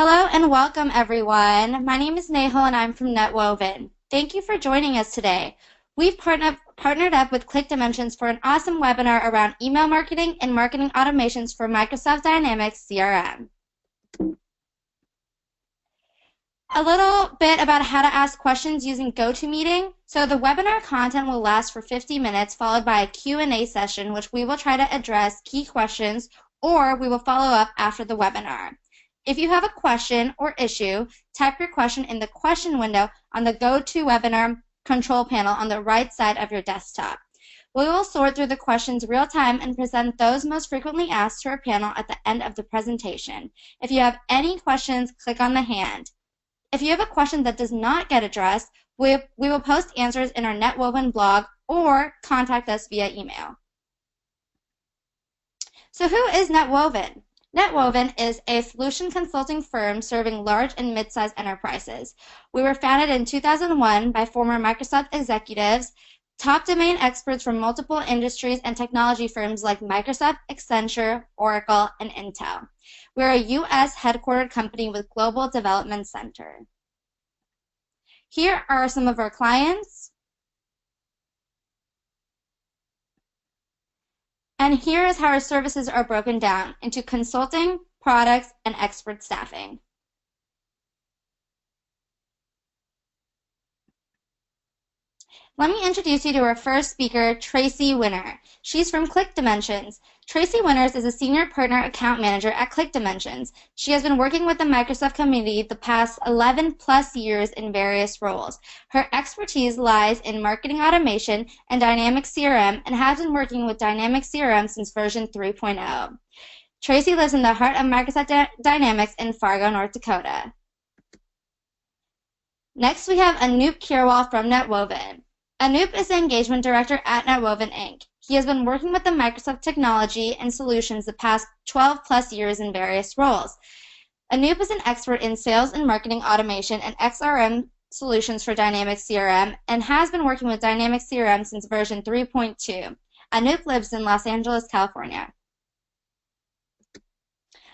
Hello and welcome, everyone. My name is Nahal and I'm from Netwoven. Thank you for joining us today. We've partnered up with ClickDimensions for an awesome webinar around email marketing and marketing automations for Microsoft Dynamics CRM. A little bit about how to ask questions using GoToMeeting. So the webinar content will last for 50 minutes, followed by a Q&A session, which we will try to address key questions, or we will follow up after the webinar. If you have a question or issue, type your question in the question window on the GoToWebinar control panel on the right side of your desktop. We will sort through the questions real time and present those most frequently asked to our panel at the end of the presentation. If you have any questions, click on the hand. If you have a question that does not get addressed, we will post answers in our Netwoven blog or contact us via email. So who is Netwoven? Netwoven is a solution consulting firm serving large and mid-sized enterprises. We were founded in 2001 by former Microsoft executives, top domain experts from multiple industries and technology firms like Microsoft, Accenture, Oracle, and Intel. We're a U.S. headquartered company with global development center. Here are some of our clients. And here is how our services are broken down into consulting, products, and expert staffing. Let me introduce you to our first speaker, Tracy Winner. She's from ClickDimensions. Tracy Winners is a senior partner account manager at ClickDimensions. She has been working with the Microsoft community the past 11 plus years in various roles. Her expertise lies in marketing automation and Dynamics CRM and has been working with Dynamics CRM since version 3.0. Tracy lives in the heart of Microsoft Dynamics in Fargo, North Dakota. Next, we have Anoop Kirwal from Netwoven. Anoop is the engagement director at Netwoven, Inc. He has been working with the Microsoft technology and solutions the past 12 plus years in various roles. Anoop is an expert in sales and marketing automation and XRM solutions for Dynamics CRM and has been working with Dynamics CRM since version 3.2. Anoop lives in Los Angeles, California.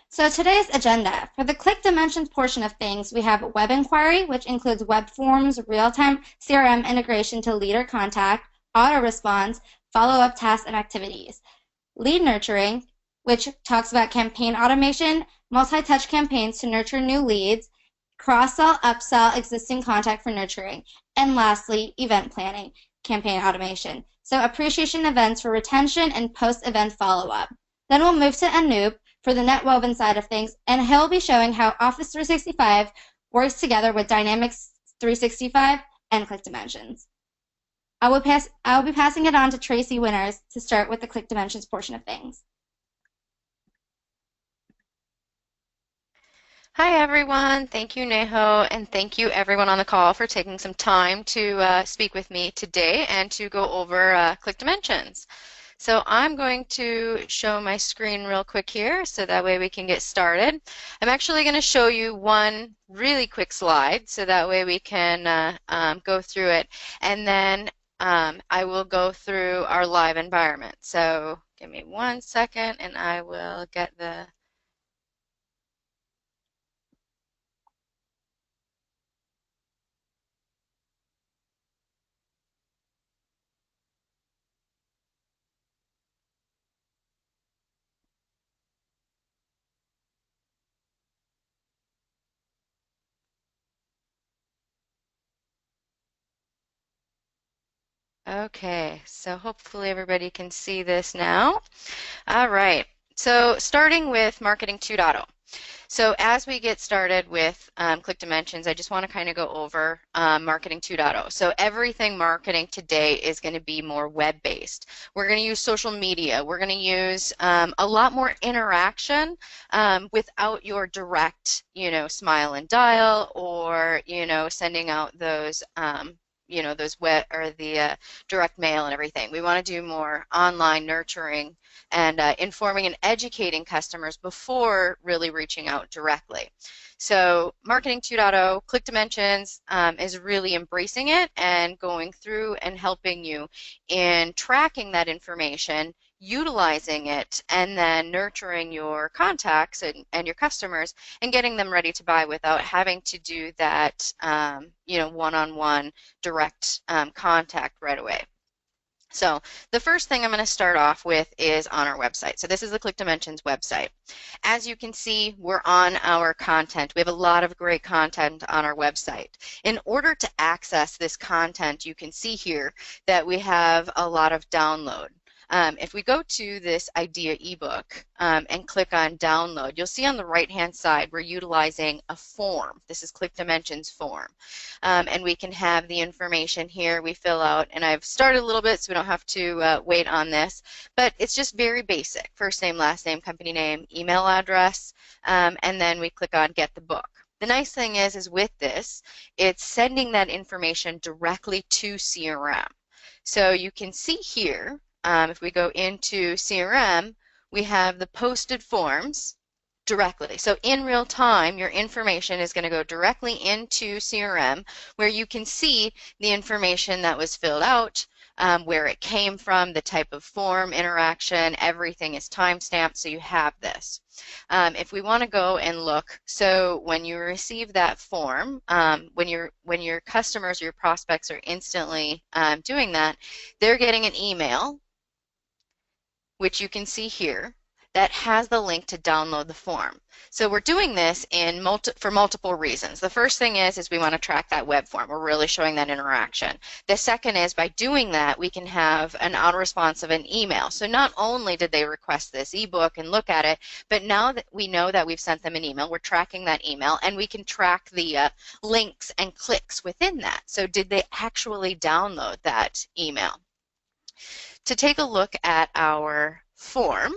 So today's agenda. For the ClickDimensions portion of things, we have web inquiry, which includes web forms, real-time CRM integration to leader contact, auto response, follow-up tasks and activities. Lead nurturing, which talks about campaign automation, multi-touch campaigns to nurture new leads, cross-sell, upsell existing contact for nurturing. And lastly, event planning, campaign automation. So appreciation events for retention and post-event follow-up. Then we'll move to Anoop for the Netwoven side of things, and he'll be showing how Office 365 works together with Dynamics 365 and ClickDimensions. I will be passing it on to Tracy Winners to start with the ClickDimensions portion of things. Hi everyone, thank you Neho, and thank you everyone on the call for taking some time to speak with me today and to go over ClickDimensions. So I'm going to show my screen real quick here so that way we can get started. I'm actually going to show you one really quick slide so that way we can go through it, and then I will go through our live environment. So give me 1 second and I will get the Okay, so hopefully everybody can see this now. All right, so starting with Marketing 2.0. So as we get started with ClickDimensions, I just want to kind of go over Marketing 2.0. So everything marketing today is going to be more web-based. We're going to use social media. We're going to use a lot more interaction without your direct, smile and dial or, sending out those those web or the direct mail and everything. We want to do more online nurturing and informing and educating customers before really reaching out directly. So Marketing 2.0, ClickDimensions is really embracing it and going through and helping you in tracking that information utilizing it and then nurturing your contacts and your customers and getting them ready to buy without having to do that, one-on-one direct contact right away. So the first thing I'm going to start off with is on our website. So this is the ClickDimensions website. As you can see, we're on our content. We have a lot of great content on our website. In order to access this content, you can see here that we have a lot of download. If we go to this idea ebook and click on download, you'll see on the right-hand side we're utilizing a form. This is ClickDimensions form. And we can have the information here we fill out, and I've started a little bit so we don't have to wait on this, but it's just very basic. First name, last name, company name, email address, and then we click on get the book. The nice thing is with this, it's sending that information directly to CRM. So you can see here, if we go into CRM, we have the posted forms directly. So in real time, your information is going to go directly into CRM where you can see the information that was filled out, where it came from, the type of form, interaction, everything is timestamped, so you have this. If we want to go and look, so when you receive that form, when your customers or your prospects are instantly doing that, they're getting an email, which you can see here, that has the link to download the form. So we're doing this for multiple reasons. The first thing is we want to track that web form. We're really showing that interaction. The second is by doing that, we can have an auto-response of an email. So not only did they request this ebook and look at it, but now that we know that we've sent them an email, we're tracking that email, and we can track the links and clicks within that. So did they actually download that email? To take a look at our form,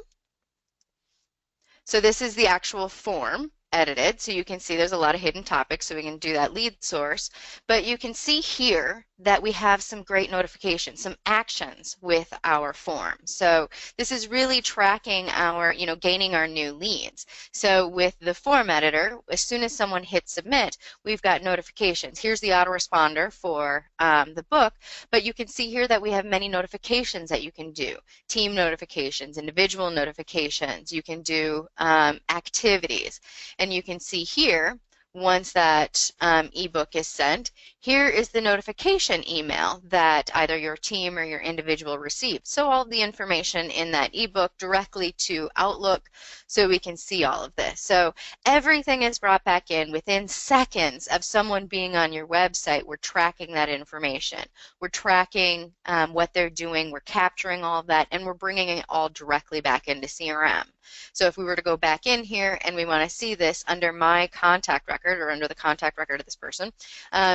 so this is the actual form edited, so you can see there's a lot of hidden topics, so we can do that lead source, but you can see here that we have some great notifications, some actions with our form. So this is really tracking our, gaining our new leads. So with the form editor, as soon as someone hits submit, we've got notifications. Here's the autoresponder for the book, but you can see here that we have many notifications that you can do. Team notifications, individual notifications, you can do activities. And you can see here, once that ebook is sent, here is the notification email that either your team or your individual received. So all the information in that ebook directly to Outlook, so we can see all of this. So everything is brought back in within seconds of someone being on your website. We're tracking that information. We're tracking what they're doing. We're capturing all of that, and we're bringing it all directly back into CRM. So if we were to go back in here and we want to see this under my contact record or under the contact record of this person,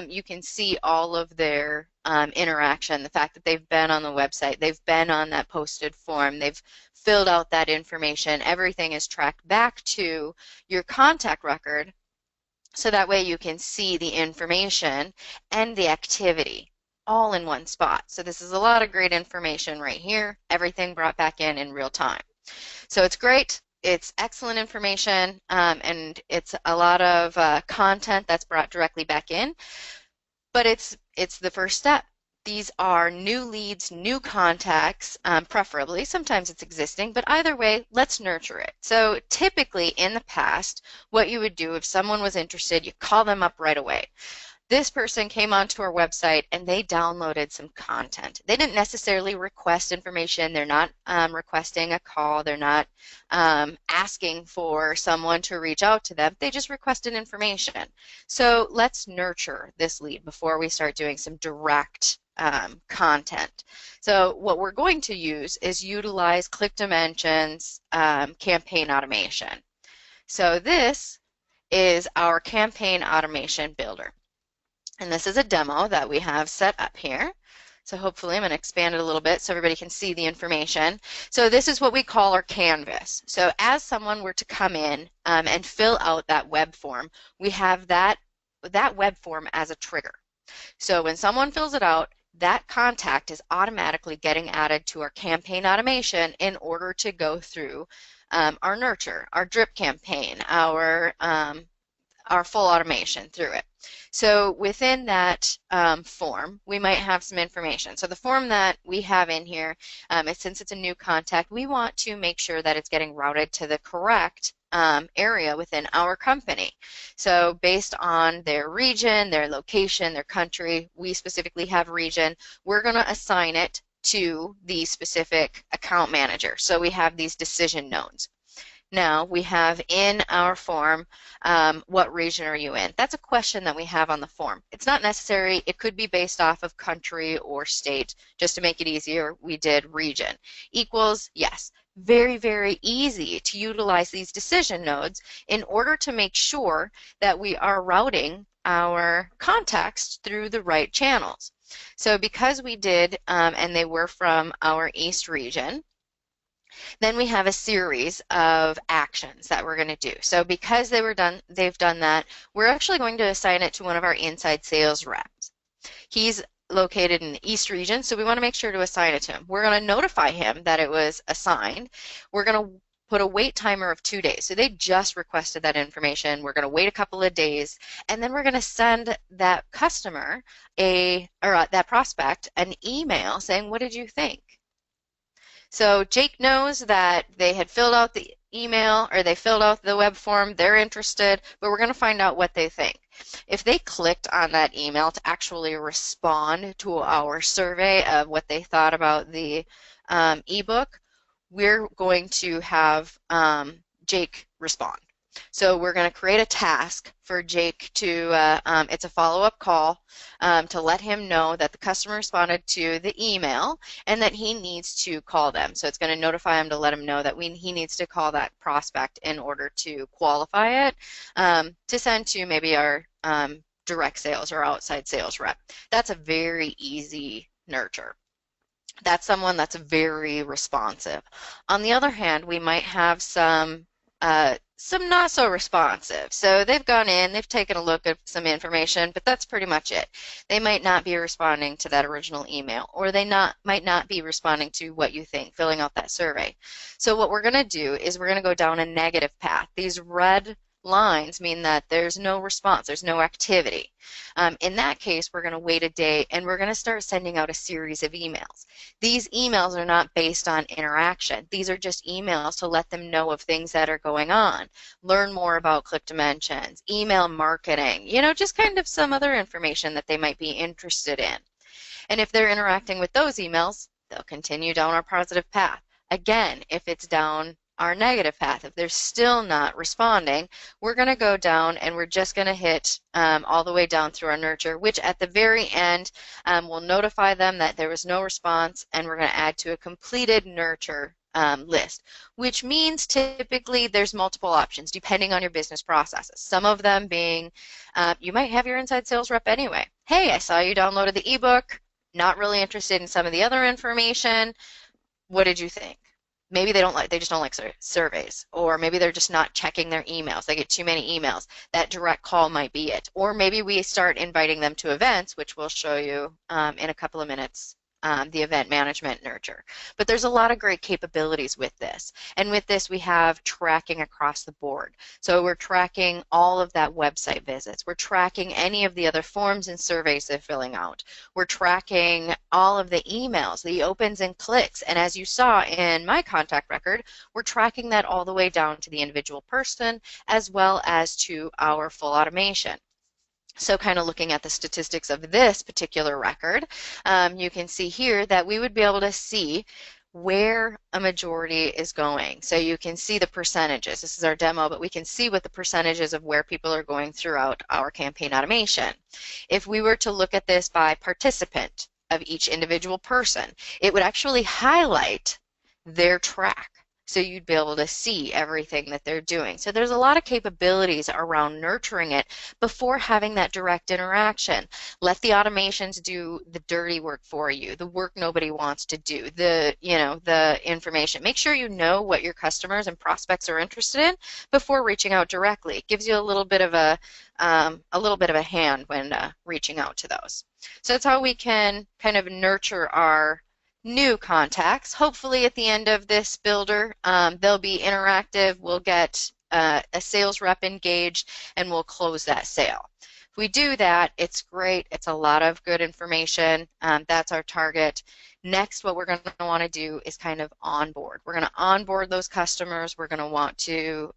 you can see all of their interaction, the fact that they've been on the website, they've been on that posted form, they've filled out that information, everything is tracked back to your contact record, so that way you can see the information and the activity all in one spot. So this is a lot of great information right here, everything brought back in real time. So it's great, it's excellent information, and it's a lot of content that's brought directly back in, but it's the first step. These are new leads, new contacts, preferably. Sometimes it's existing, but either way, let's nurture it. So typically in the past, what you would do if someone was interested, you call them up right away. This person came onto our website and they downloaded some content. They didn't necessarily request information. They're not requesting a call. They're not asking for someone to reach out to them. They just requested information. So let's nurture this lead before we start doing some direct content. So what we're going to use is utilize ClickDimensions campaign automation. So this is our campaign automation builder. And this is a demo that we have set up here. So hopefully I'm going to expand it a little bit so everybody can see the information. So this is what we call our canvas. So as someone were to come in and fill out that web form, we have that web form as a trigger. So when someone fills it out, that contact is automatically getting added to our campaign automation in order to go through our nurture, our drip campaign, our our full automation through it. So within that form, we might have some information. So the form that we have in here, since it's a new contact, we want to make sure that it's getting routed to the correct area within our company. So based on their region, their location, their country, we specifically have region, we're going to assign it to the specific account manager. So we have these decision nodes. Now we have in our form, what region are you in? That's a question that we have on the form. It's not necessary. It could be based off of country or state. Just to make it easier, we did region. Equals, yes. Very, very easy to utilize these decision nodes in order to make sure that we are routing our contacts through the right channels. So because we did, and they were from our East region, then we have a series of actions that we're going to do. So because they've done that, we're actually going to assign it to one of our inside sales reps. He's located in the East region, so we want to make sure to assign it to him. We're going to notify him that it was assigned. We're going to put a wait timer of 2 days. So they just requested that information. We're going to wait a couple of days, and then we're going to send that customer that prospect an email saying, what did you think? So Jake knows that they had filled out the email, or they filled out the web form, they're interested, but we're going to find out what they think. If they clicked on that email to actually respond to our survey of what they thought about the ebook, we're going to have Jake respond. So we're going to create a task for Jake to, it's a follow-up call to let him know that the customer responded to the email and that he needs to call them. So it's going to notify him to let him know that he needs to call that prospect in order to qualify it to send to maybe our direct sales or outside sales rep. That's a very easy nurture. That's someone that's very responsive. On the other hand, we might have some not so responsive. So they've gone in, they've taken a look at some information, but that's pretty much it. They might not be responding to that original email, or they might not be responding to what you think, filling out that survey. So what we're going to do is we're going to go down a negative path. These red lines mean that there's no response, there's no activity. In that case, we're going to wait a day and we're going to start sending out a series of emails. These emails are not based on interaction. These are just emails to let them know of things that are going on. Learn more about ClickDimensions, email marketing, just kind of some other information that they might be interested in. And if they're interacting with those emails, they'll continue down our positive path. Again, if it's down our negative path, if they're still not responding, we're going to go down and we're just going to hit all the way down through our nurture, which at the very end will notify them that there was no response, and we're going to add to a completed nurture list, which means typically there's multiple options depending on your business processes. Some of them being, you might have your inside sales rep anyway. Hey, I saw you downloaded the ebook, not really interested in some of the other information. What did you think? Maybe they just don't like surveys, or maybe they're just not checking their emails. They get too many emails. That direct call might be it. Or maybe we start inviting them to events, which we'll show you in a couple of minutes, the event management nurture. But there's a lot of great capabilities with this. And with this, we have tracking across the board. So we're tracking all of that website visits. We're tracking any of the other forms and surveys they're filling out. We're tracking all of the emails, the opens and clicks. And as you saw in my contact record, we're tracking that all the way down to the individual person as well as to our full automation. So kind of looking at the statistics of this particular record, you can see here that we would be able to see where a majority is going. So you can see the percentages. This is our demo, but we can see what the percentages of where people are going throughout our campaign automation. If we were to look at this by participant of each individual person, it would actually highlight their track. So you'd be able to see everything that they're doing. So there's a lot of capabilities around nurturing it before having that direct interaction. Let the automations do the dirty work for you, the work nobody wants to do, the information. Make sure you know what your customers and prospects are interested in before reaching out directly. It gives you a little bit of a hand when reaching out to those. So that's how we can kind of nurture our new contacts. Hopefully at the end of this builder, they'll be interactive. We'll get a sales rep engaged, and we'll close that sale. If we do that, it's great. It's a lot of good information. That's our target. Next, what we're going to want to do is kind of onboard. We're going to onboard those customers. We're going to want to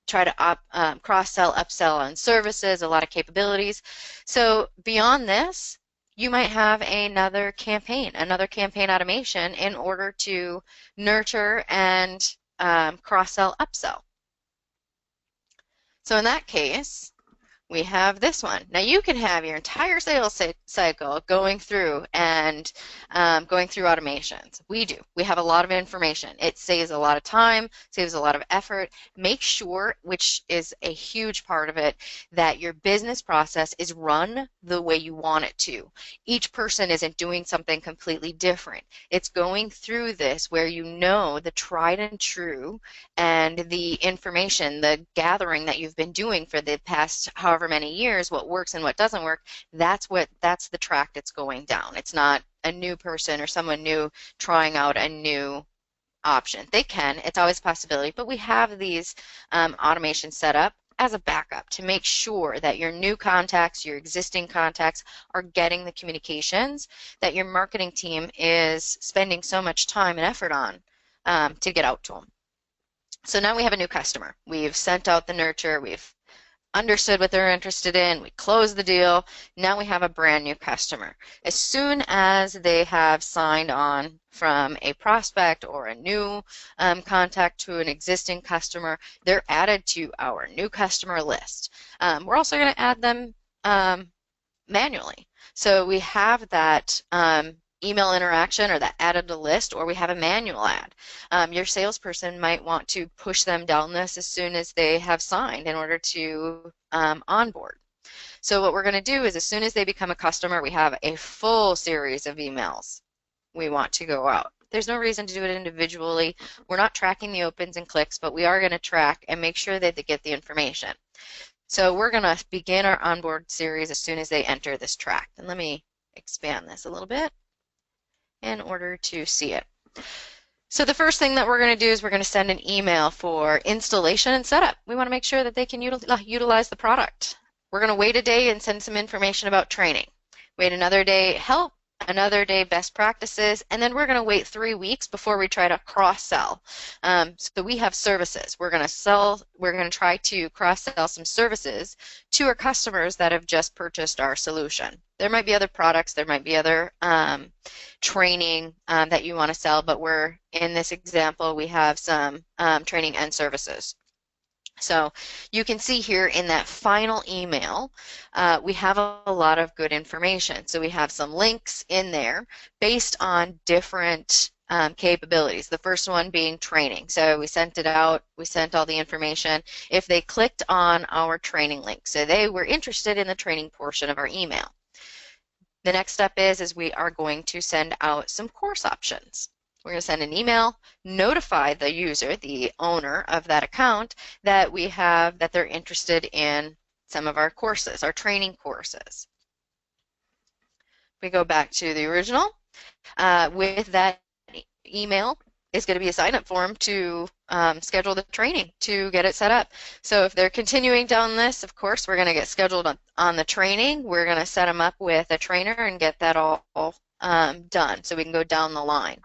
try to cross-sell, upsell on services, a lot of capabilities. So beyond this, you might have another campaign automation in order to nurture and cross-sell, upsell. So in that case, we have this one. Now you can have your entire sales cycle going through and going through automations. We do. We have a lot of information. It saves a lot of time, saves a lot of effort. Make sure, which is a huge part of it, that your business process is run the way you want it to. Each person isn't doing something completely different. It's going through this where you know the tried and true and the information, the gathering that you've been doing for the past however many years, what works and what doesn't work, that's the track that's going down. It's not a new person or someone new trying out a new option. They can, it's always a possibility, but we have these automations set up as a backup to make sure that your new contacts, your existing contacts are getting the communications that your marketing team is spending so much time and effort on to get out to them. So now we have a new customer. We've sent out the nurture. We've understood what they're interested in. We closed the deal. Now we have a brand new customer. As soon as they have signed on from a prospect or a new contact to an existing customer, they're added to our new customer list. We're also going to add them manually. So we have that email interaction or that added to list, or we have a manual ad. Your salesperson might want to push them down this as soon as they have signed in order to onboard. So what we're going to do is as soon as they become a customer, we have a full series of emails we want to go out. There's no reason to do it individually. We're not tracking the opens and clicks, but we are going to track and make sure that they get the information. So we're going to begin our onboard series as soon as they enter this track. And let me expand this a little bit in order to see it. So the first thing that we're going to do is we're going to send an email for installation and setup. We want to make sure that they can utilize the product. We're going to wait a day and send some information about training. Wait another day, help, another day, best practices, and then we're going to wait 3 weeks before we try to cross-sell. So we have services. We're going to try to cross-sell some services to our customers that have just purchased our solution. There might be other products, there might be other training that you want to sell, but in this example, we have some training and services. So you can see here in that final email, we have a lot of good information. So we have some links in there based on different capabilities. The first one being training. So we sent it out, we sent all the information. If they clicked on our training link, so they were interested in the training portion of our email. The next step is we are going to send out some course options. We're going to send an email, notify the user, the owner of that account, that they're interested in some of our courses, our training courses. We go back to the original. With that email is going to be a sign-up form to schedule the training, to get it set up. So if they're continuing down this, of course, we're going to get scheduled on the training. We're going to set them up with a trainer and get that all done so we can go down the line.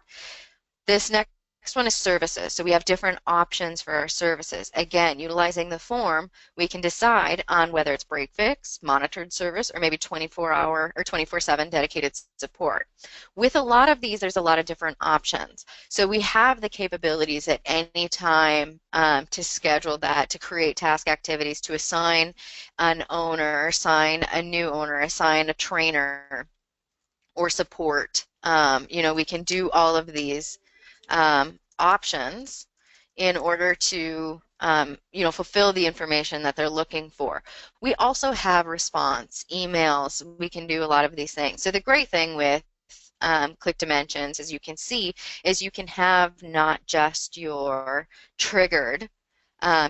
This next one is services. So we have different options for our services. Again, utilizing the form, we can decide on whether it's break fix, monitored service, or maybe 24-hour or 24/7 dedicated support. With a lot of these, there's a lot of different options. So we have the capabilities at any time to schedule that, to create task activities, to assign an owner, assign a new owner, assign a trainer, or support. We can do all of these options in order to fulfill the information that they're looking for. We also have response emails. We can do a lot of these things. So the great thing with ClickDimensions, as you can see, is you can have not just your triggered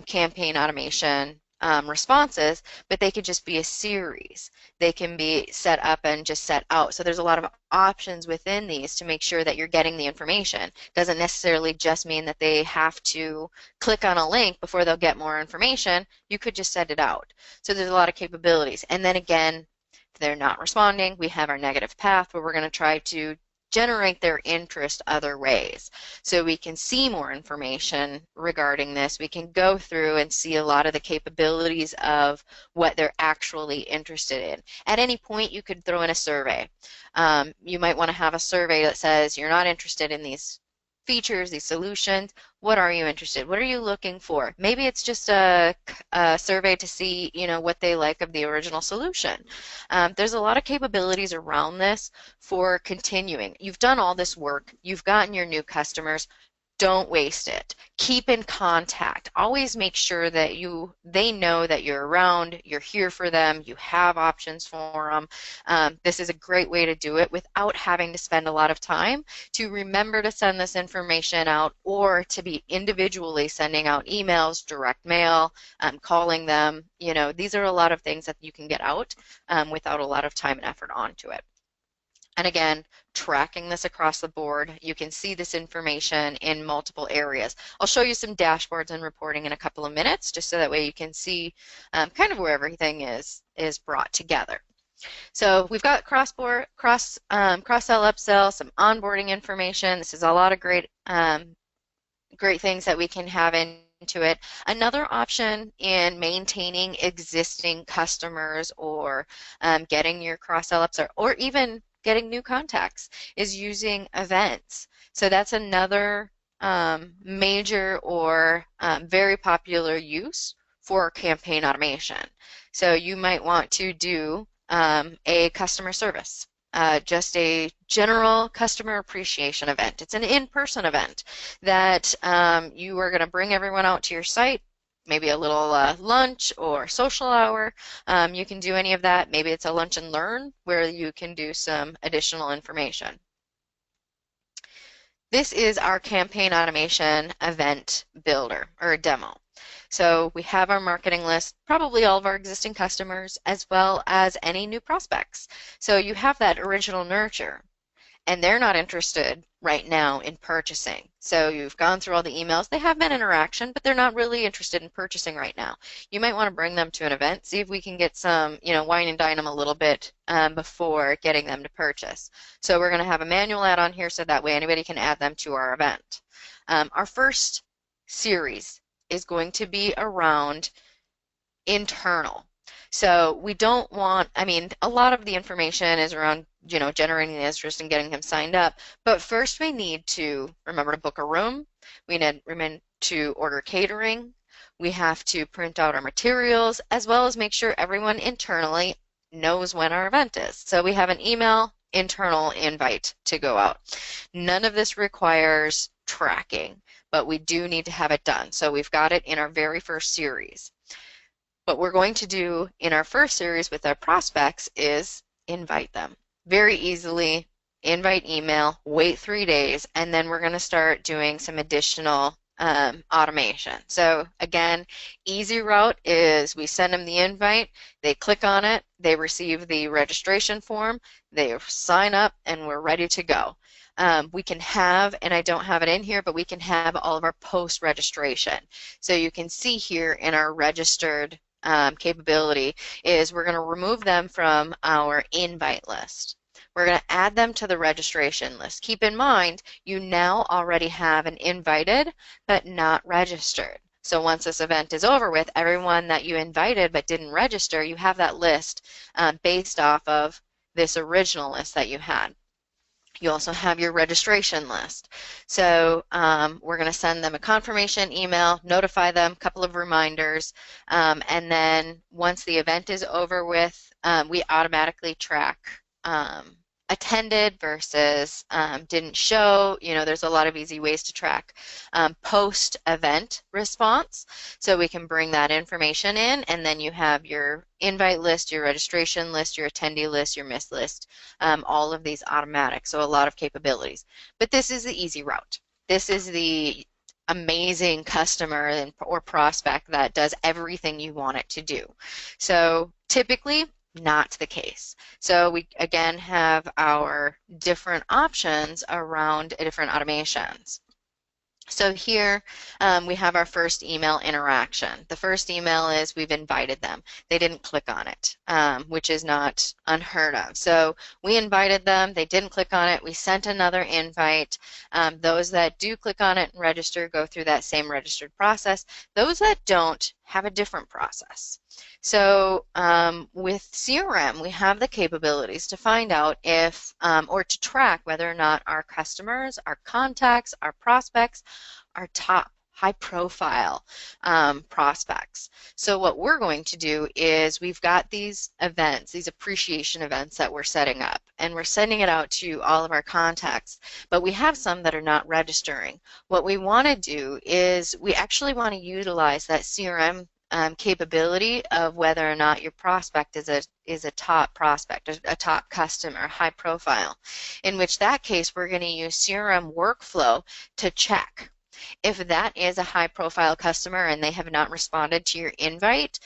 campaign automation responses, but they could just be a series. They can be set up and just set out. So there's a lot of options within these to make sure that you're getting the information. Doesn't necessarily just mean that they have to click on a link before they'll get more information. You could just set it out. So there's a lot of capabilities. And then again, if they're not responding, we have our negative path where we're going to try to generate their interest other ways. So we can see more information regarding this. We can go through and see a lot of the capabilities of what they're actually interested in. At any point, you could throw in a survey. You might want to have a survey that says you're not interested in these features, these solutions. What are you interested? What are you looking for? Maybe it's just a survey to see, what they like of the original solution. There's a lot of capabilities around this for continuing. You've done all this work. You've gotten your new customers. Don't waste it. Keep in contact. Always make sure that they know that you're around, you're here for them, you have options for them. This is a great way to do it without having to spend a lot of time to remember to send this information out or to be individually sending out emails, direct mail, calling them. These are a lot of things that you can get out without a lot of time and effort onto it. And again, tracking this across the board, you can see this information in multiple areas. I'll show you some dashboards and reporting in a couple of minutes, just so that way you can see kind of where everything is brought together. So we've got cross-sell, upsell, some onboarding information. This is a lot of great things that we can have into it. Another option in maintaining existing customers or getting your cross-sell, upsell, or even getting new contacts is using events. So that's another major or very popular use for campaign automation. So you might want to do a customer service, just a general customer appreciation event. It's an in-person event that you are going to bring everyone out to your site, maybe a little lunch or social hour. You can do any of that. Maybe it's a lunch and learn where you can do some additional information. This is our campaign automation event builder or demo. So we have our marketing list, probably all of our existing customers, as well as any new prospects. So you have that original nurture, and they're not interested right now in purchasing. So you've gone through all the emails. They have been interaction, but they're not really interested in purchasing right now. You might want to bring them to an event, see if we can get some, wine and dine them a little bit before getting them to purchase. So we're going to have a manual add on here so that way anybody can add them to our event. Our first series is going to be around internal. So we don't want, a lot of the information is around, generating the interest and getting him signed up. But first we need to remember to book a room. We need to order catering. We have to print out our materials, as well as make sure everyone internally knows when our event is. So we have an email internal invite to go out. None of this requires tracking, but we do need to have it done. So we've got it in our very first series. What we're going to do in our first series with our prospects is invite them. Very easily, invite email, wait 3 days, and then we're going to start doing some additional automation. So again, easy route is we send them the invite, they click on it, they receive the registration form, they sign up, and we're ready to go. We can have, and I don't have it in here, but we can have all of our post-registration. So you can see here in our registered capability is we're going to remove them from our invite list. We're going to add them to the registration list. Keep in mind, you now already have an invited but not registered. So once this event is over with, everyone that you invited but didn't register, you have that list based off of this original list that you had. You also have your registration list. So we're going to send them a confirmation email, notify them, a couple of reminders, and then once the event is over with, we automatically track attended versus didn't show. There's a lot of easy ways to track post-event response. So we can bring that information in, and then you have your invite list, your registration list, your attendee list, your miss list, all of these automatic. So a lot of capabilities. But this is the easy route. This is the amazing customer or prospect that does everything you want it to do. So typically not the case. So we again have our different options around different automations. So here we have our first email interaction. The first email is we've invited them. They didn't click on it, which is not unheard of. So we invited them. They didn't click on it. We sent another invite. Those that do click on it and register go through that same registered process. Those that don't have a different process. So with CRM, we have the capabilities to find out if, or to track whether or not our customers, our contacts, our prospects are top high profile prospects. So what we're going to do is we've got these events, these appreciation events that we're setting up, and we're sending it out to all of our contacts, but we have some that are not registering. What we want to do is we actually want to utilize that CRM capability of whether or not your prospect is a top prospect, a top customer, high profile. In which that case, we're going to use CRM workflow to check. If that is a high profile customer and they have not responded to your invite,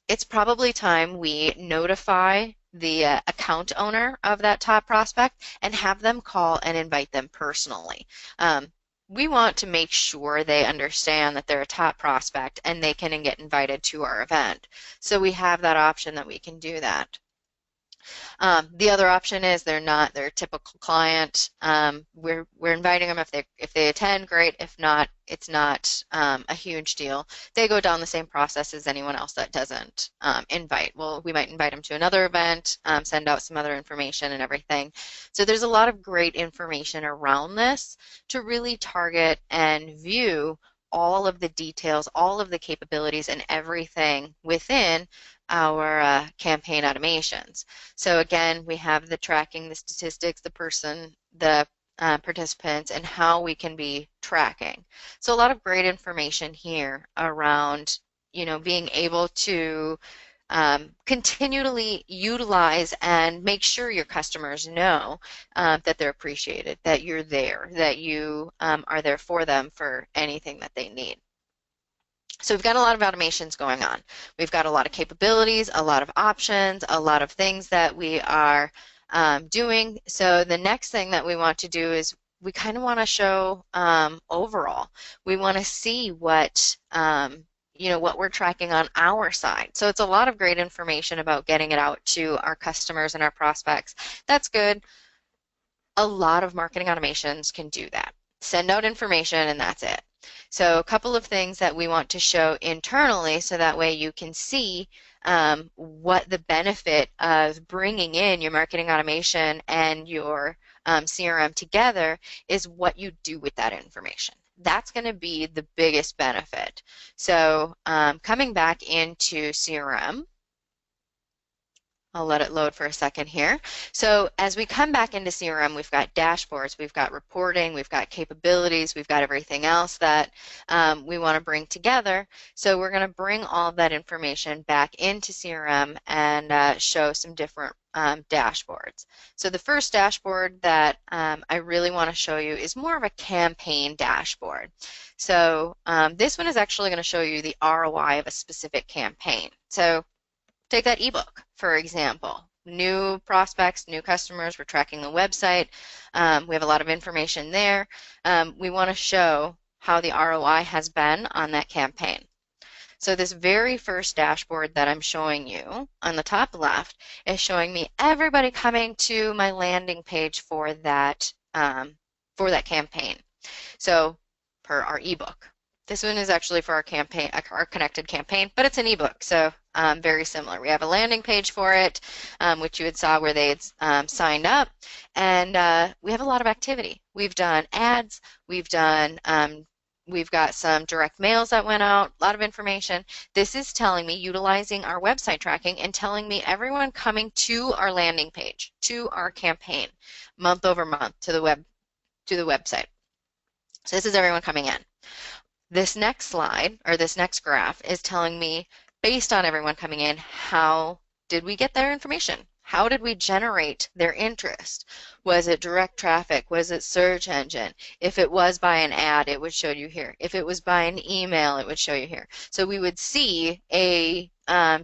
it's probably time we notify the account owner of that top prospect and have them call and invite them personally. We want to make sure they understand that they're a top prospect and they can get invited to our event. So we have that option that we can do that. The other option is they're not their typical client. We're inviting them if they attend, great. If not, it's not a huge deal. They go down the same process as anyone else that doesn't invite. Well, we might invite them to another event, send out some other information and everything. So there's a lot of great information around this to really target and view all of the details, all of the capabilities, and everything within our campaign automations. So again, we have the tracking, the statistics, the person, the participants, and how we can be tracking. So a lot of great information here around, being able to continually utilize and make sure your customers know that they're appreciated, that you're there, that you are there for them for anything that they need. So we've got a lot of automations going on. We've got a lot of capabilities, a lot of options, a lot of things that we are doing. So the next thing that we want to do is we kind of want to show overall. We want to see what what we're tracking on our side. So it's a lot of great information about getting it out to our customers and our prospects. That's good. A lot of marketing automations can do that. Send out information and that's it. So a couple of things that we want to show internally so that way you can see what the benefit of bringing in your marketing automation and your CRM together is, what you do with that information. That's going to be the biggest benefit. So coming back into CRM, I'll let it load for a second here. So as we come back into CRM, we've got dashboards, we've got reporting, we've got capabilities, we've got everything else that we want to bring together. So we're going to bring all of that information back into CRM and show some different dashboards. So the first dashboard that I really want to show you is more of a campaign dashboard. So this one is actually going to show you the ROI of a specific campaign. So take that ebook, for example. New prospects, new customers, we're tracking the website. We have a lot of information there. We want to show how the ROI has been on that campaign. So this very first dashboard that I'm showing you on the top left is showing me everybody coming to my landing page for that campaign. So per our ebook. This one is actually for our campaign, our connected campaign, but it's an ebook, so very similar. We have a landing page for it, which you had saw where they had signed up, and we have a lot of activity. We've done ads, we've got some direct mails that went out, a lot of information. This is telling me, utilizing our website tracking and telling me everyone coming to our landing page, to our campaign, month over month to the website. So this is everyone coming in. This next slide, or this next graph, is telling me, based on everyone coming in, how did we get their information? How did we generate their interest? Was it direct traffic? Was it search engine? If it was by an ad, it would show you here. If it was by an email, it would show you here. So we would see a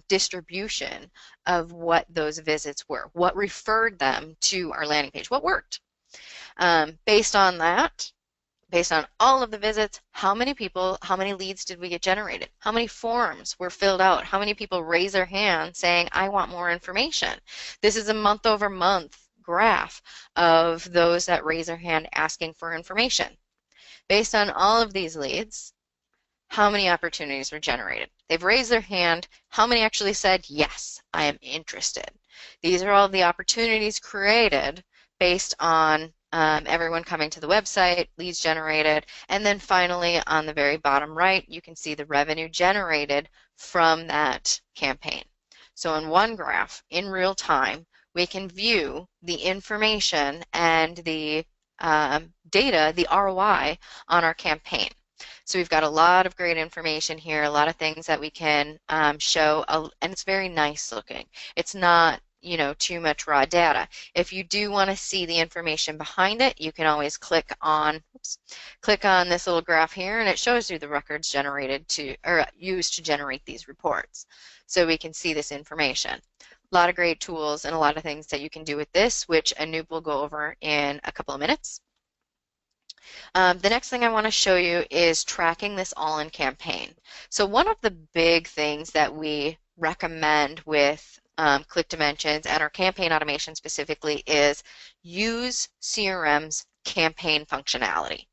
distribution of what those visits were, what referred them to our landing page, what worked. Based on that, based on all of the visits, how many people, how many leads did we get generated? How many forms were filled out? How many people raise their hand saying, I want more information? This is a month over month graph of those that raise their hand asking for information. Based on all of these leads, how many opportunities were generated? They've raised their hand. How many actually said, yes, I am interested? These are all the opportunities created based on everyone coming to the website, leads generated, and then finally on the very bottom right, you can see the revenue generated from that campaign. So in one graph, in real time, we can view the information and the data, the ROI on our campaign. So we've got a lot of great information here, a lot of things that we can show, and it's very nice looking. It's not, you know, too much raw data. If you do want to see the information behind it, you can always click on this little graph here, and it shows you the records generated to, or used to generate these reports. So we can see this information. A lot of great tools and a lot of things that you can do with this, which Anoop will go over in a couple of minutes. The next thing I want to show you is tracking this all in campaign. So one of the big things that we recommend with ClickDimensions and our campaign automation specifically is use CRM's campaign functionality.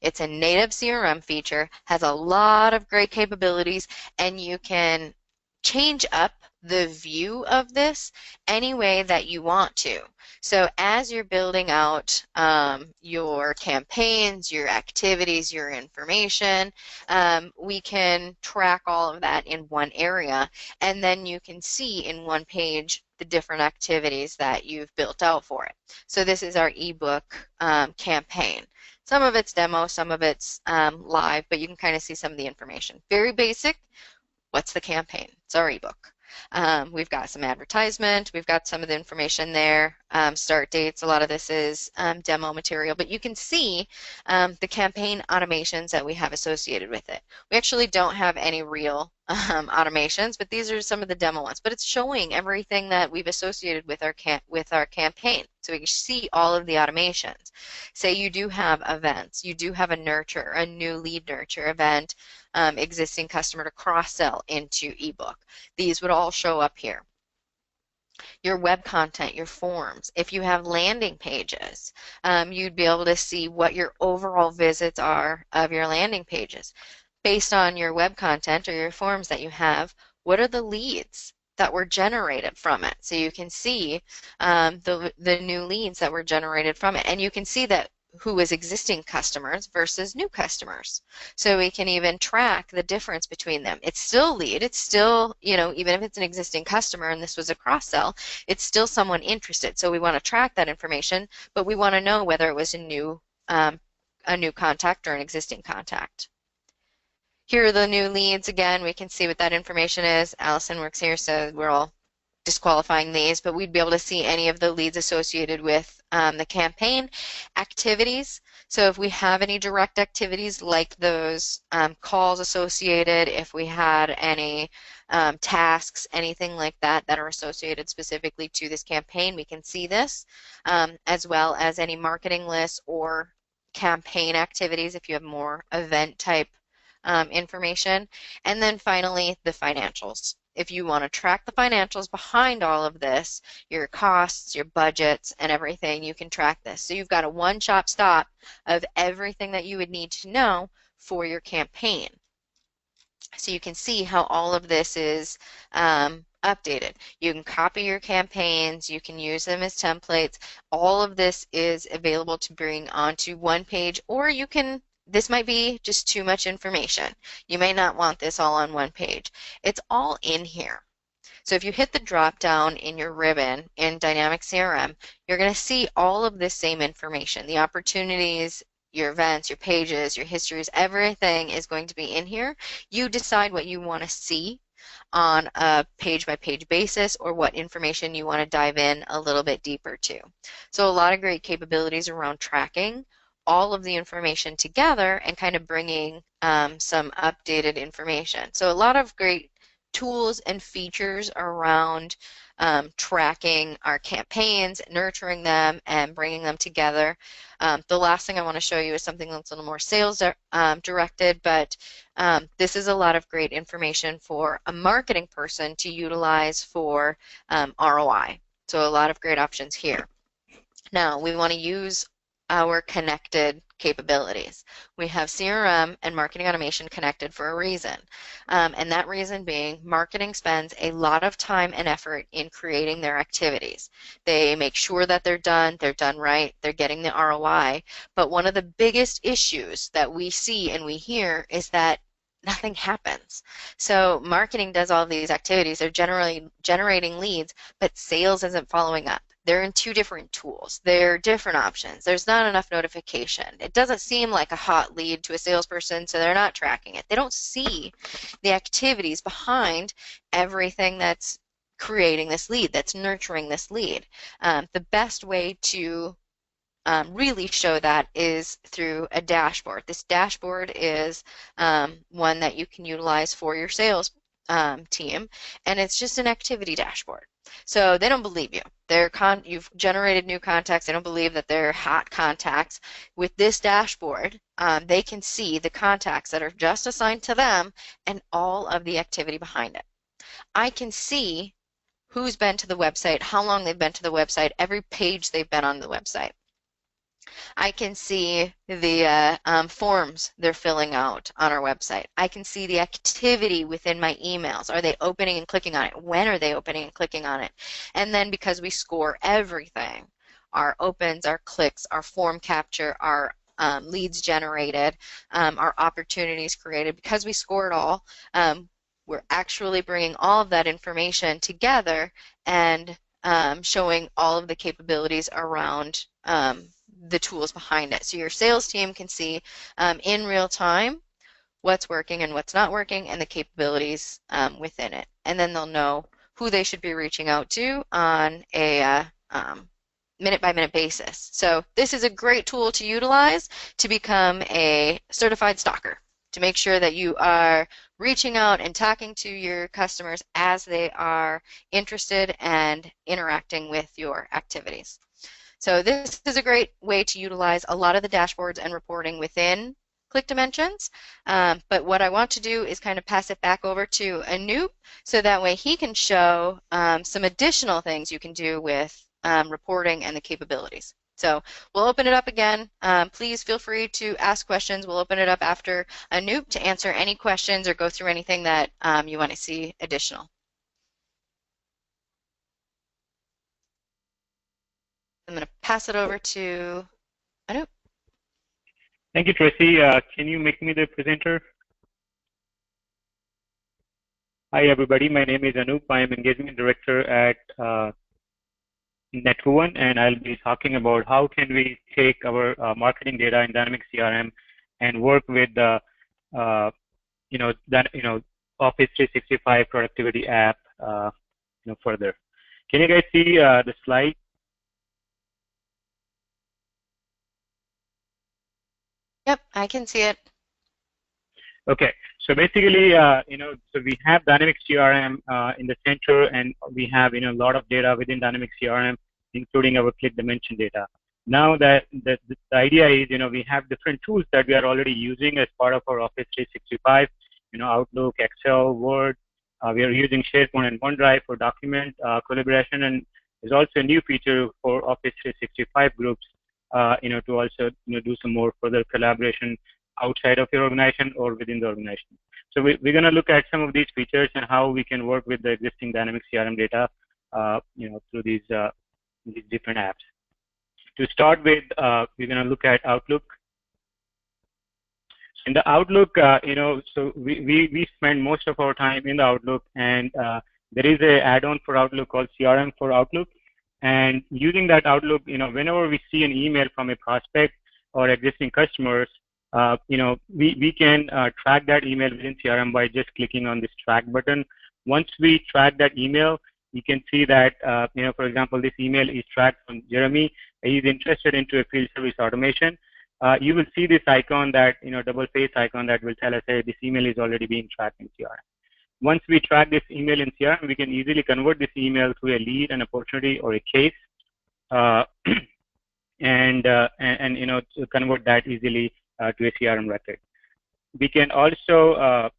It's a native CRM feature, has a lot of great capabilities, and you can change up the view of this any way that you want to. So as you're building out your campaigns, your activities, your information, we can track all of that in one area, and then you can see in one page the different activities that you've built out for it. So this is our ebook campaign. Some of it's demo, some of it's live, but you can kind of see some of the information. Very basic. What's the campaign? It's our ebook. We've got some advertisement, we've got some of the information there, start dates, a lot of this is demo material, but you can see the campaign automations that we have associated with it. We actually don't have any real automations, but these are some of the demo ones, but it's showing everything that we've associated with our campaign. So we can see all of the automations. Say you do have events, you do have a nurture, a new lead nurture event, existing customer to cross-sell into ebook. These would all show up here. Your web content, your forms. If you have landing pages, you'd be able to see what your overall visits are of your landing pages. Based on your web content or your forms that you have, what are the leads that were generated from it? So you can see the new leads that were generated from it, and you can see that who is existing customers versus new customers. So we can even track the difference between them. It's still lead, it's still, you know, even if it's an existing customer and this was a cross-sell, it's still someone interested. So we want to track that information, but we want to know whether it was a new contact or an existing contact. Here are the new leads. Again, we can see what that information is. Allison works here, so we're all disqualifying these, but we'd be able to see any of the leads associated with the campaign activities. So if we have any direct activities like those calls associated, if we had any tasks, anything like that that are associated specifically to this campaign, we can see this, as well as any marketing lists or campaign activities if you have more event type information. And then finally, the financials. If you want to track the financials behind all of this, your costs, your budgets, and everything, you can track this. So you've got a one-stop stop of everything that you would need to know for your campaign. So you can see how all of this is updated. You can copy your campaigns, you can use them as templates. All of this is available to bring onto one page, or you can, this might be just too much information. You may not want this all on one page. It's all in here. So if you hit the drop down in your ribbon in Dynamic CRM, you're going to see all of this same information. The opportunities, your events, your pages, your histories, everything is going to be in here. You decide what you want to see on a page-by-page basis, or what information you want to dive in a little bit deeper to. So a lot of great capabilities around tracking all of the information together and kind of bringing some updated information. So a lot of great tools and features around tracking our campaigns, nurturing them, and bringing them together. The last thing I want to show you is something that's a little more sales directed, but this is a lot of great information for a marketing person to utilize for ROI. So a lot of great options here. Now, we want to use our connected capabilities. We have CRM and marketing automation connected for a reason. And that reason being, marketing spends a lot of time and effort in creating their activities. They make sure that they're done right, they're getting the ROI. But one of the biggest issues that we see and we hear is that nothing happens. So marketing does all of these activities. They're generally generating leads, but sales isn't following up. They're in two different tools. They're different options. There's not enough notification. It doesn't seem like a hot lead to a salesperson, so they're not tracking it. They don't see the activities behind everything that's creating this lead, that's nurturing this lead. The best way to really show that is through a dashboard. This dashboard is one that you can utilize for your sales team, and it's just an activity dashboard. So they don't believe you. You've generated new contacts. They don't believe that they're hot contacts. With this dashboard, they can see the contacts that are just assigned to them and all of the activity behind it. I can see who's been to the website, how long they've been to the website, every page they've been on the website. I can see the forms they're filling out on our website. I can see the activity within my emails. Are they opening and clicking on it? When are they opening and clicking on it? And then because we score everything, our opens, our clicks, our form capture, our leads generated, our opportunities created, because we score it all, we're actually bringing all of that information together and showing all of the capabilities around the tools behind it. So your sales team can see in real time what's working and what's not working and the capabilities within it. And then they'll know who they should be reaching out to on a minute-by-minute basis. So this is a great tool to utilize to become a certified stalker, to make sure that you are reaching out and talking to your customers as they are interested and interacting with your activities. So this is a great way to utilize a lot of the dashboards and reporting within ClickDimensions. But what I want to do is kind of pass it back over to Anoop so that way he can show some additional things you can do with reporting and the capabilities. So we'll open it up again. Please feel free to ask questions. We'll open it up after Anoop to answer any questions or go through anything that you want to see additional. I'm going to pass it over to Anoop. Thank you, Tracy. Can you make me the presenter? Hi, everybody. My name is Anoop. I am Engagement Director at Netwoven, and I'll be talking about how can we take our marketing data in Dynamic CRM and work with the Office 365 productivity app further. Can you guys see the slide? Yep, I can see it. Okay, so basically, so we have Dynamic CRM in the center, and we have a lot of data within Dynamic CRM, including our ClickDimension data. Now that the idea is, we have different tools that we are already using as part of our Office 365, Outlook, Excel, Word. We are using SharePoint and OneDrive for document collaboration, and there's also a new feature for Office 365 groups, to also do some more further collaboration outside of your organization or within the organization. So we're going to look at some of these features and how we can work with the existing Dynamic CRM data, through these different apps. To start with, we're going to look at Outlook. In the Outlook, so we spend most of our time in the Outlook, and there is an add-on for Outlook called CRM for Outlook. And using that Outlook, whenever we see an email from a prospect or existing customers, we can track that email within CRM by just clicking on this track button, Once we track that email, you can see that, for example, this email is tracked from Jeremy. He's interested into a field service automation. You will see this icon that, double face icon that will tell us, hey, this email is already being tracked in CRM. Once we track this email in CRM, we can easily convert this email to a lead, an opportunity, or a case, and to convert that easily to a CRM record. We can also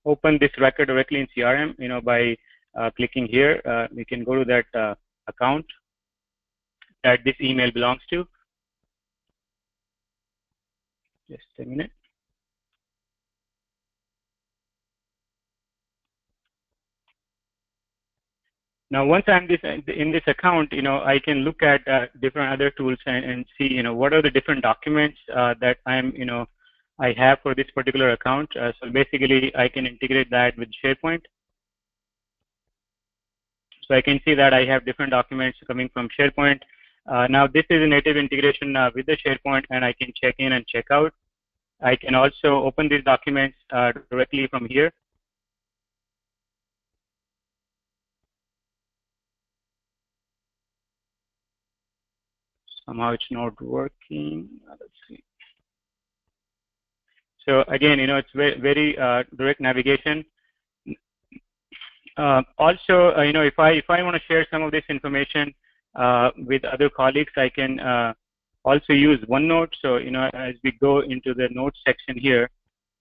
open this record directly in CRM, by clicking here. We can go to that account that this email belongs to. Just a minute. Now, once I'm in this account, I can look at different other tools and see, what are the different documents that I have for this particular account. So basically, I can integrate that with SharePoint. So I can see that I have different documents coming from SharePoint. Now, this is a native integration with the SharePoint, and I can check in and check out. I can also open these documents directly from here. Somehow it's not working. Let's see. So again, it's very, very direct navigation. Also, if I want to share some of this information with other colleagues, I can also use OneNote. So as we go into the notes section here,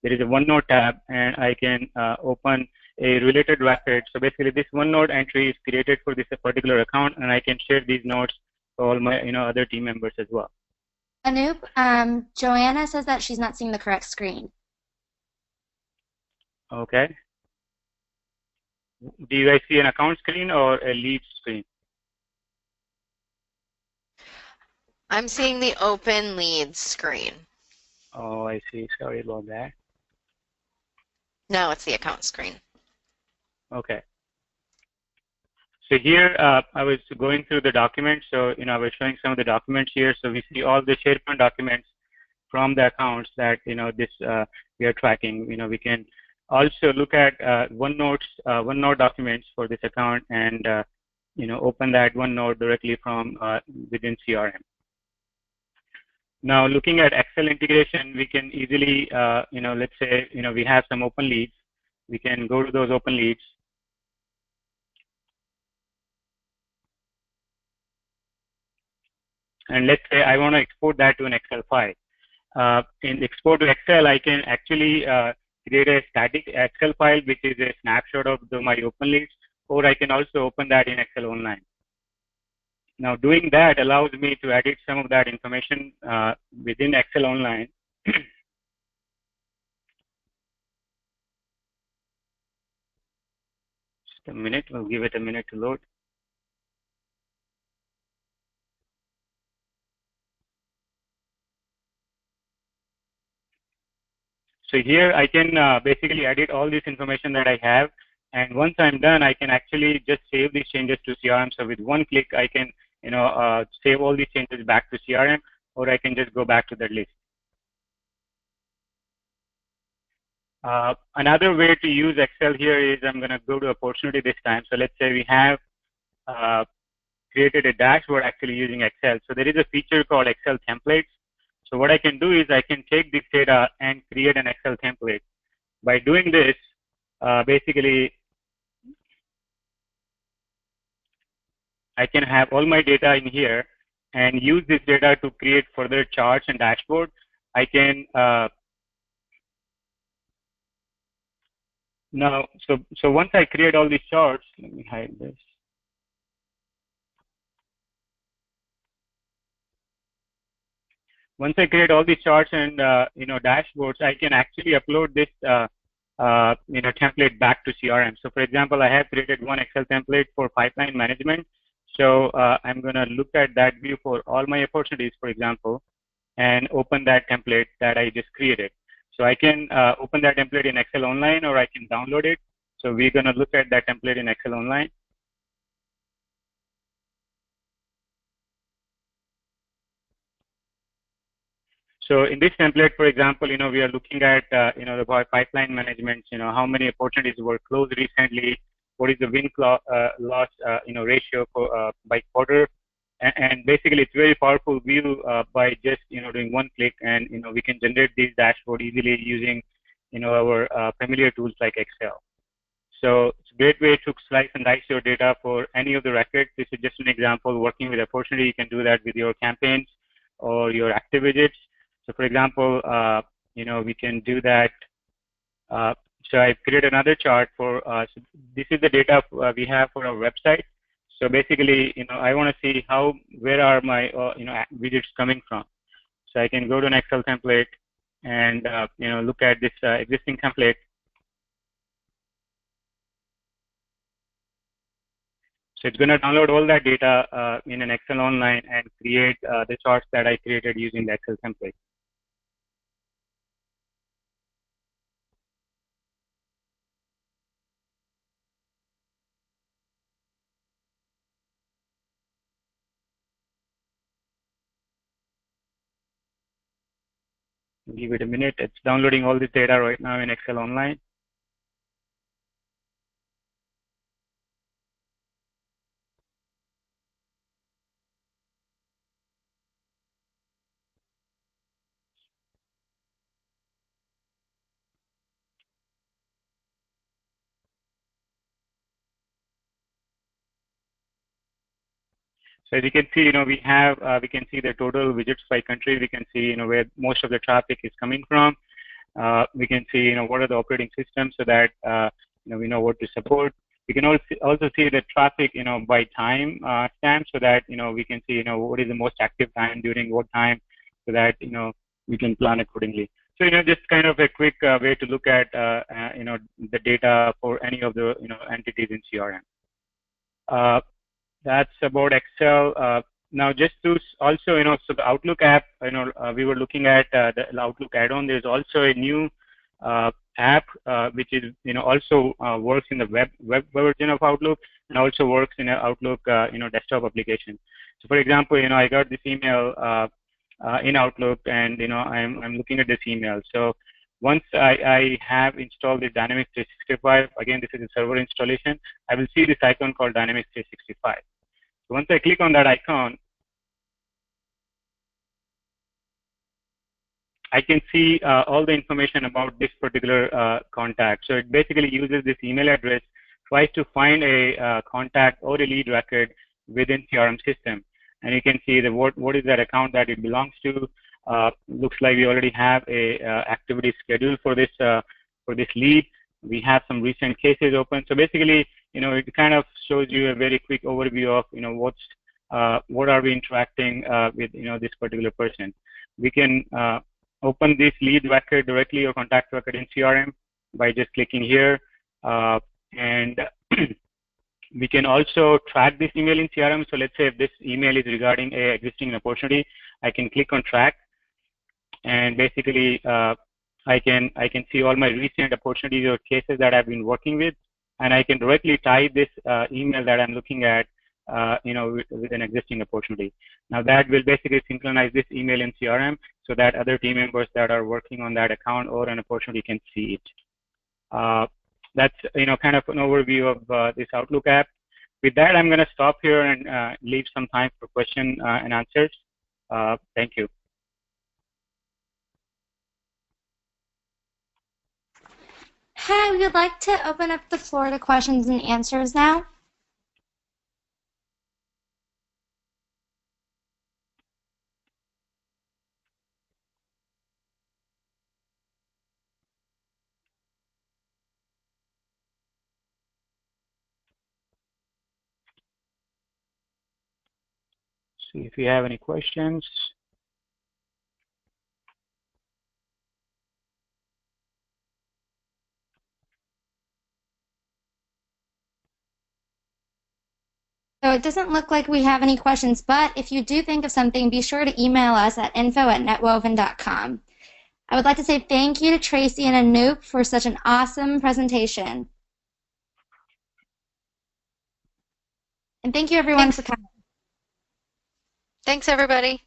there is a OneNote tab, and I can open a related record. So basically, this OneNote entry is created for this particular account, and I can share these notes for all my other team members as well. Anoop, Joanna says that she's not seeing the correct screen. Okay. Do you guys see an account screen or a lead screen? I'm seeing the open leads screen. Oh, I see. Sorry about that. No, it's the account screen. Okay. So here, I was going through the documents. So, I was showing some of the documents here. So we see all the SharePoint documents from the accounts that, we are tracking. We can also look at OneNote documents for this account and, open that OneNote directly from within CRM. Now, looking at Excel integration, we can easily, let's say, we have some open leads. We can go to those open leads. And let's say I want to export that to an Excel file. In export to Excel, I can actually create a static Excel file, which is a snapshot of my open leads, or I can also open that in Excel Online. Now, doing that allows me to edit some of that information within Excel Online. Just a minute, we'll give it a minute to load. So here I can basically edit all this information that I have, and once I'm done, I can actually just save these changes to CRM. So with one click, I can save all these changes back to CRM, or I can just go back to that list. Another way to use Excel here is I'm going to go to opportunity this time. So let's say we have created a dashboard actually using Excel. So there is a feature called Excel templates. So what I can do is I can take this data and create an Excel template. By doing this, basically, I can have all my data in here and use this data to create further charts and dashboards. I can now, so once I create all these charts, let me hide this. Once I create all these charts and dashboards, I can actually upload this template back to CRM. So for example, I have created one Excel template for pipeline management. So I'm going to look at that view for all my opportunities, for example, and open that template that I just created. So I can open that template in Excel Online, or I can download it. So we're going to look at that template in Excel Online. So in this template, for example, we are looking at, the pipeline management, how many opportunities were closed recently, what is the win loss, ratio for, by quarter. And basically, it's a very powerful view by just, doing one click, and, we can generate these dashboard easily using, our familiar tools like Excel. So it's a great way to slice and dice your data for any of the records. This is just an example working with opportunity. You can do that with your campaigns or your active widgets. So for example, we can do that. So I created another chart for, so this is the data we have for our website. So basically, I want to see where are my, widgets coming from. So I can go to an Excel template and, look at this existing template. So it's going to download all that data in an Excel online and create the charts that I created using the Excel template. Give it a minute. It's downloading all this data right now in Excel online. So as you can see, we can see the total widgets by country. We can see, where most of the traffic is coming from. We can see, what are the operating systems so that, we know what to support. We can also see the traffic, by time stamp so that, we can see, what is the most active time during what time so that, we can plan accordingly. So, just kind of a quick way to look at, the data for any of the, entities in CRM. That's about Excel. Now, just to also, so the Outlook app, we were looking at the Outlook add-on. There's also a new app which is, also works in the web version of Outlook and also works in an Outlook, desktop application. So, for example, I got this email in Outlook, and I'm looking at this email. So, once I have installed the Dynamics 365, again, this is a server installation, I will see this icon called Dynamics 365. So once I click on that icon, I can see all the information about this particular contact. So it basically uses this email address, tries to find a contact or a lead record within CRM system. And you can see what is that account that it belongs to. Looks like we already have a activity schedule for this lead. We have some recent cases open. So basically, it kind of shows you a very quick overview of, what are we interacting with, this particular person. We can open this lead record directly or contact record in CRM by just clicking here. And we can also track this email in CRM. So let's say if this email is regarding a existing opportunity, I can click on track, and basically I can see all my recent opportunities or cases that I've been working with, and I can directly tie this email that I'm looking at, with an existing opportunity. Now that will basically synchronize this email in CRM so that other team members that are working on that account or an opportunity can see it. That's kind of an overview of this Outlook app. With that, I'm going to stop here and leave some time for question and answers. Thank you. Hi, we would like to open up the floor to questions and answers now. See if you have any questions. So it doesn't look like we have any questions, but if you do think of something, be sure to email us at info@netwoven.com. I would like to say thank you to Tracy and Anoop for such an awesome presentation. And thank you everyone for coming. Thanks everybody.